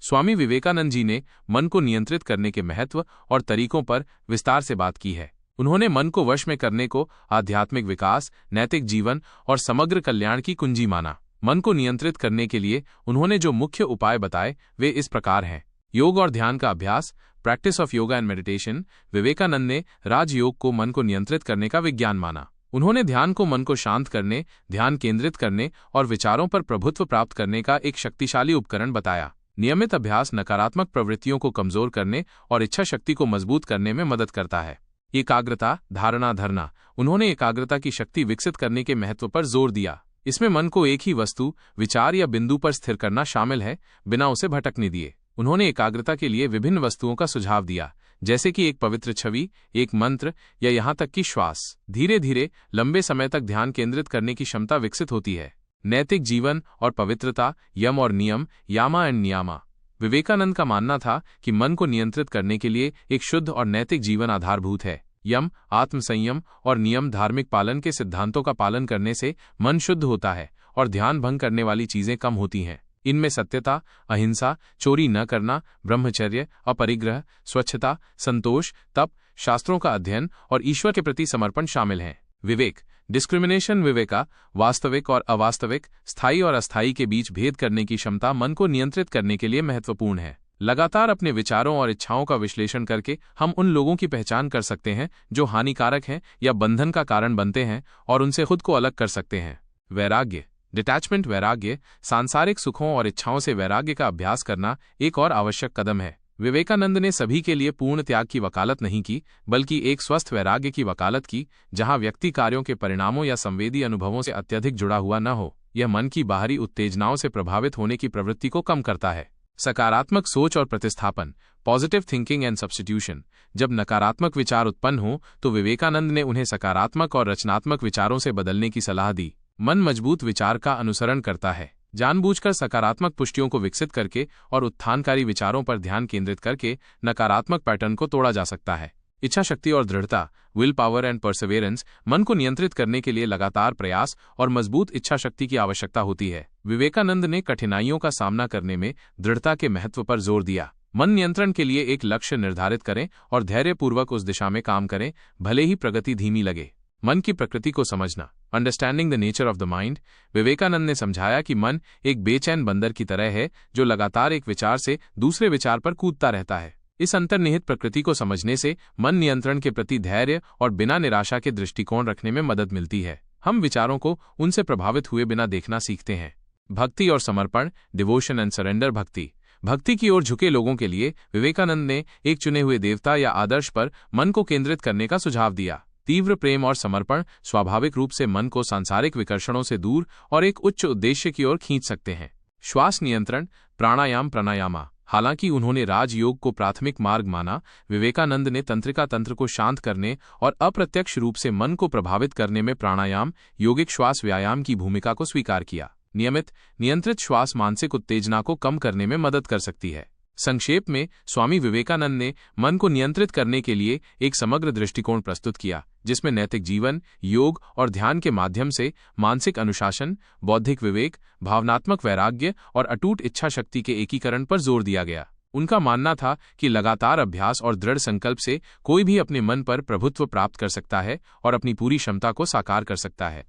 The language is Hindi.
स्वामी विवेकानंद जी ने मन को नियंत्रित करने के महत्व और तरीकों पर विस्तार से बात की है। उन्होंने मन को वश में करने को आध्यात्मिक विकास, नैतिक जीवन और समग्र कल्याण की कुंजी माना। मन को नियंत्रित करने के लिए उन्होंने जो मुख्य उपाय बताए वे इस प्रकार हैं। योग और ध्यान का अभ्यास, practice of yoga and meditation. Vivekananda ने राजयोग को मन को नियंत्रित करने का विज्ञान माना। उन्होंने ध्यान को मन को शांत करने, ध्यान केंद्रित करने और विचारों पर प्रभुत्व प्राप्त करने का एक शक्तिशाली उपकरण बताया। नियमित अभ्यास नकारात्मक प्रवृत्तियों को कमजोर करने और इच्छा शक्ति को मजबूत करने में मदद करता है। एकाग्रता, धारणा धरना। उन्होंने एकाग्रता की शक्ति विकसित करने के महत्व पर जोर दिया। इसमें मन को एक ही वस्तु, विचार या बिंदु पर स्थिर करना शामिल है, बिना उसे भटकने दिए। उन्होंने एकाग्रता के लिए विभिन्न वस्तुओं का सुझाव दिया, जैसे कि एक पवित्र छवि, एक मंत्र या यहाँ तक कि श्वास। धीरे धीरे लंबे समय तक ध्यान केंद्रित करने की क्षमता विकसित होती है। नैतिक जीवन और पवित्रता, यम और नियम, यामा एंड नियामा। विवेकानंद का मानना था कि मन को नियंत्रित करने के लिए एक शुद्ध और नैतिक जीवन आधारभूत है। यम, आत्मसंयम और नियम, धार्मिक पालन के सिद्धांतों का पालन करने से मन शुद्ध होता है और ध्यान भंग करने वाली चीजें कम होती हैं। इनमें सत्यता, अहिंसा, चोरी न करना, ब्रह्मचर्य, अपरिग्रह, स्वच्छता, संतोष, तप, शास्त्रों का अध्ययन और ईश्वर के प्रति समर्पण शामिल हैं। विवेक, डिस्क्रिमिनेशन। विवेका, वास्तविक और अवास्तविक, स्थायी और अस्थायी के बीच भेद करने की क्षमता मन को नियंत्रित करने के लिए महत्वपूर्ण है। लगातार अपने विचारों और इच्छाओं का विश्लेषण करके हम उन लोगों की पहचान कर सकते हैं जो हानिकारक हैं या बंधन का कारण बनते हैं और उनसे खुद को अलग कर सकते हैं। वैराग्य, डिटैचमेंट। वैराग्य, सांसारिक सुखों और इच्छाओं से वैराग्य का अभ्यास करना एक और आवश्यक कदम है। विवेकानंद ने सभी के लिए पूर्ण त्याग की वकालत नहीं की, बल्कि एक स्वस्थ वैराग्य की वकालत की, जहां व्यक्ति कार्यों के परिणामों या संवेदी अनुभवों से अत्यधिक जुड़ा हुआ न हो। यह मन की बाहरी उत्तेजनाओं से प्रभावित होने की प्रवृत्ति को कम करता है। सकारात्मक सोच और प्रतिस्थापन, पॉजिटिव थिंकिंग एंड सब्स्टिट्यूशन। जब नकारात्मक विचार उत्पन्न हो तो विवेकानंद ने उन्हें सकारात्मक और रचनात्मक विचारों से बदलने की सलाह दी। मन मजबूत विचार का अनुसरण करता है। जानबूझकर सकारात्मक पुष्टियों को विकसित करके और उत्थानकारी विचारों पर ध्यान केंद्रित करके नकारात्मक पैटर्न को तोड़ा जा सकता है। इच्छा शक्ति और दृढ़ता, विल पावर एंड परसेवेरेंस। मन को नियंत्रित करने के लिए लगातार प्रयास और मजबूत इच्छा शक्ति की आवश्यकता होती है। विवेकानंद ने कठिनाइयों का सामना करने में दृढ़ता के महत्व पर जोर दिया। मन नियंत्रण के लिए एक लक्ष्य निर्धारित करें और धैर्यपूर्वक उस दिशा में काम करें, भले ही प्रगति धीमी लगे। मन की प्रकृति को समझना, understanding the nature of the mind. Vivekananda ने समझाया कि मन एक बेचैन बंदर की तरह है जो लगातार एक विचार से दूसरे विचार पर कूदता रहता है। इस अंतर्निहित प्रकृति को समझने से मन नियंत्रण के प्रति धैर्य और बिना निराशा के दृष्टिकोण रखने में मदद मिलती है। हम विचारों को उनसे प्रभावित हुए बिना देखना सीखते हैं। भक्ति और समर्पण, डिवोशन एंड सरेंडर। भक्ति की ओर झुके लोगों के लिए विवेकानंद ने एक चुने हुए देवता या आदर्श पर मन को केंद्रित करने का सुझाव दिया। तीव्र प्रेम और समर्पण स्वाभाविक रूप से मन को सांसारिक विकर्षणों से दूर और एक उच्च उद्देश्य की ओर खींच सकते हैं। श्वास नियंत्रण, प्राणायाम, प्राणायामा। हालांकि उन्होंने राजयोग को प्राथमिक मार्ग माना, विवेकानंद ने तंत्रिका तंत्र को शांत करने और अप्रत्यक्ष रूप से मन को प्रभावित करने में प्राणायाम, यौगिक श्वास व्यायाम की भूमिका को स्वीकार किया। नियमित, नियंत्रित श्वास मानसिक उत्तेजना को कम करने में मदद कर सकती है। संक्षेप में, स्वामी विवेकानंद ने मन को नियंत्रित करने के लिए एक समग्र दृष्टिकोण प्रस्तुत किया, जिसमें नैतिक जीवन, योग और ध्यान के माध्यम से मानसिक अनुशासन, बौद्धिक विवेक, भावनात्मक वैराग्य और अटूट इच्छा शक्ति के एकीकरण पर जोर दिया गया। उनका मानना था कि लगातार अभ्यास और दृढ़ संकल्प से कोई भी अपने मन पर प्रभुत्व प्राप्त कर सकता है और अपनी पूरी क्षमता को साकार कर सकता है।